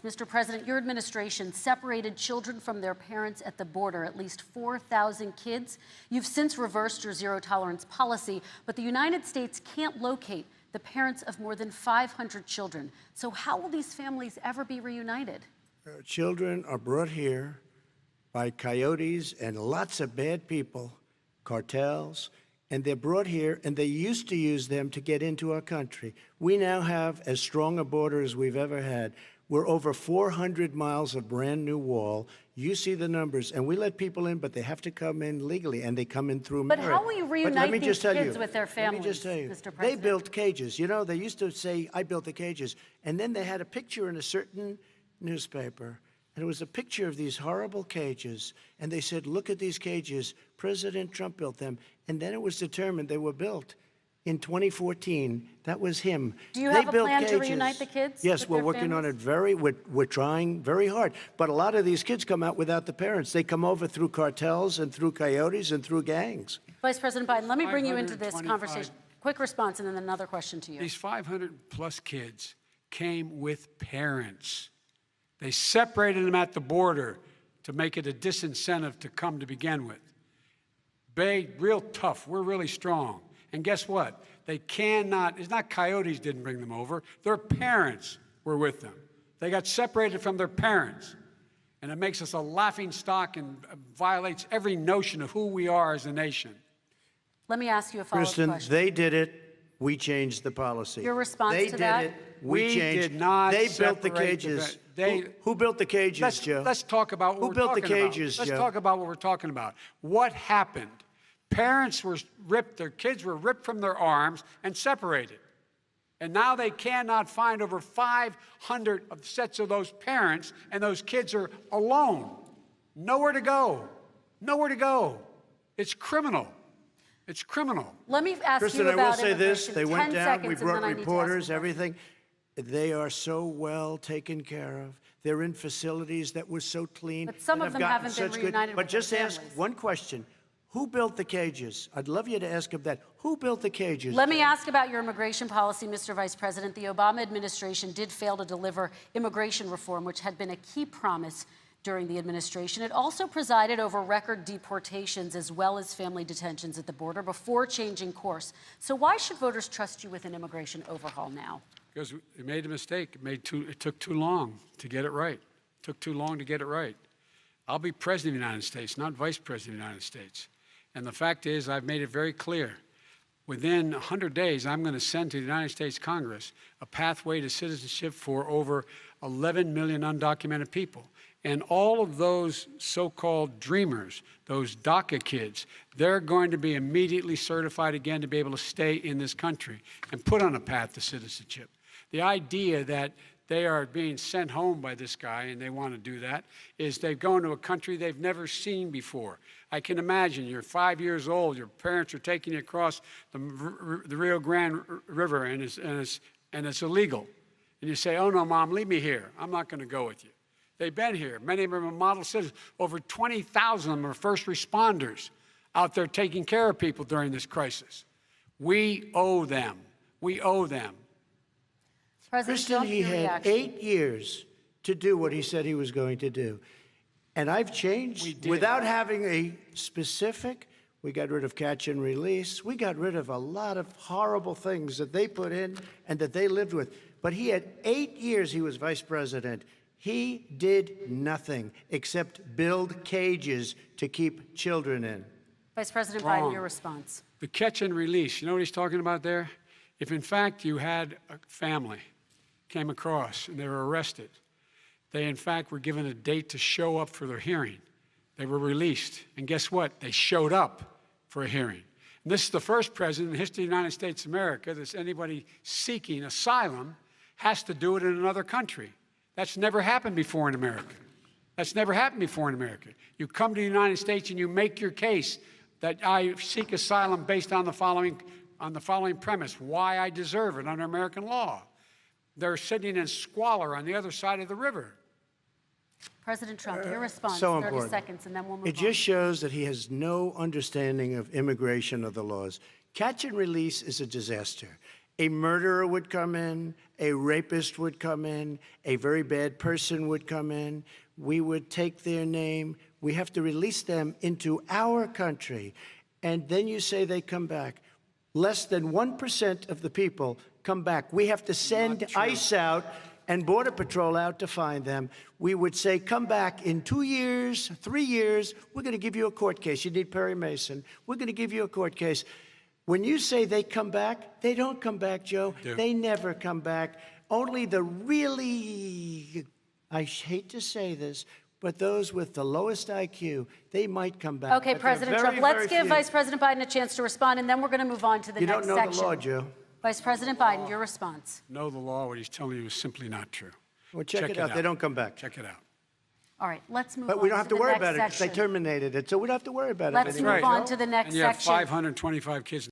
Mr. President, your administration separated children from their parents at the border, at least 4,000 kids. You've since reversed your zero-tolerance policy, but the United States can't locate the parents of more than 500 children. So how will these families ever be reunited? Children are brought here by coyotes and lots of bad people, cartels, and they're brought here, and they used to use them to get into our country. We now have as strong a border as we've ever had. We're over 400 miles of brand new wall. You see the numbers, and we let people in, but they have to come in legally, and they come in through merit. But how will you reunite these kids with their families, Let me just tell you, Mr. President? they built cages. You know, they used to say, I built the cages, and then they had a picture in a certain newspaper, and it was a picture of these horrible cages, and they said, look at these cages. President Trump built them, and then it was determined they were built in 2014. That was him. Do you have a plan to reunite the kids? Yes, we're working on it we're trying very hard. But a lot of these kids come out without the parents. They come over through cartels and through coyotes and through gangs. Vice President Biden, let me bring you into this conversation. Quick response and then another question to you. These 500+ kids came with parents. They separated them at the border to make it a disincentive to come to begin with. Real tough. We're really strong. And guess what? They cannot, it's not coyotes didn't bring them over. Their parents were with them. They got separated from their parents. And it makes us a laughing stock and violates every notion of who we are as a nation. Let me ask you a follow-up question. Kristen, they did it. We changed the policy. Your response to that? They did it. We changed. Did not They built the cages. Who built the cages, Joe? Let's talk about what Who built the cages, Joe? Let's talk about what we're talking about. What happened? Parents were ripped, their kids were ripped from their arms and separated. And now they cannot find over 500 sets of those parents, and those kids are alone. Nowhere to go. Nowhere to go. It's criminal. It's criminal. Let me ask Kristen, you about I will say this. They went down. We brought seconds, reporters, everything. They are so well taken care of. They're in facilities that were so clean. But some of them haven't been reunited But with their just ask families. one question. Who built the cages? I'd love you to ask him that. Who built the cages? Let me ask about your immigration policy, Mr. Vice President. The Obama administration did fail to deliver immigration reform, which had been a key promise during the administration. It also presided over record deportations as well as family detentions at the border before changing course. So why should voters trust you with an immigration overhaul now? Because we made a mistake. It took too long to get it right. It took too long to get it right. I'll be president of the United States, not vice president of the United States. And the fact is, I've made it very clear. Within 100 days, I'm going to send to the United States Congress a pathway to citizenship for over 11 million undocumented people. And all of those so-called dreamers, those DACA kids, they're going to be immediately certified again to be able to stay in this country and put on a path to citizenship. The idea that they are being sent home by this guy, and they want to do that, is they've gone to a country they've never seen before. I can imagine you're 5 years old, your parents are taking you across the Rio Grande River, and it's illegal. And you say, oh, no, Mom, leave me here. I'm not going to go with you. They've been here. Many of them are model citizens. Over 20,000 of them are first responders out there taking care of people during this crisis. We owe them. We owe them. Kristen, he had 8 years to do what he said he was going to do. And I've changed without having a specific. We got rid of catch and release. We got rid of a lot of horrible things that they put in and that they lived with. But he had 8 years he was vice president. He did nothing except build cages to keep children in. Vice President Biden, your response. The catch and release, you know what he's talking about there? If, in fact, you had a family came across and they were arrested, they, in fact, were given a date to show up for their hearing. They were released. And guess what? They showed up for a hearing. And this is the first president in the history of the United States of America that anybody seeking asylum has to do it in another country. That's never happened before in America. That's never happened before in America. You come to the United States and you make your case that I seek asylum based on the following premise, why I deserve it under American law. They're sitting in squalor on the other side of the river. President Trump, your response, so 30 seconds, and then we'll move on. It just shows that he has no understanding of immigration or the laws. Catch and release is a disaster. A murderer would come in, a rapist would come in, a very bad person would come in. We would take their name. We have to release them into our country. And then you say they come back. Less than 1% of the people come back. We have to send ICE out and Border Patrol out to find them. We would say, come back in 2 years, 3 years. We're going to give you a court case. You need Perry Mason. We're going to give you a court case. When you say they come back, they don't come back, Joe. They never come back. Only the really, I hate to say this, but those with the lowest IQ, they might come back. Okay, President Trump, let's give Vice President Biden a chance to respond, and then we're going to move on to the next section. You don't know the law, Joe. Vice President Biden, your response. Know the law. What he's telling you is simply not true. Well, check it out. They don't come back. Check it out. All right, let's move on. But we don't have to worry about it because they terminated it, so we don't have to worry about it anymore. Let's move on to the next And you have section. 525 kids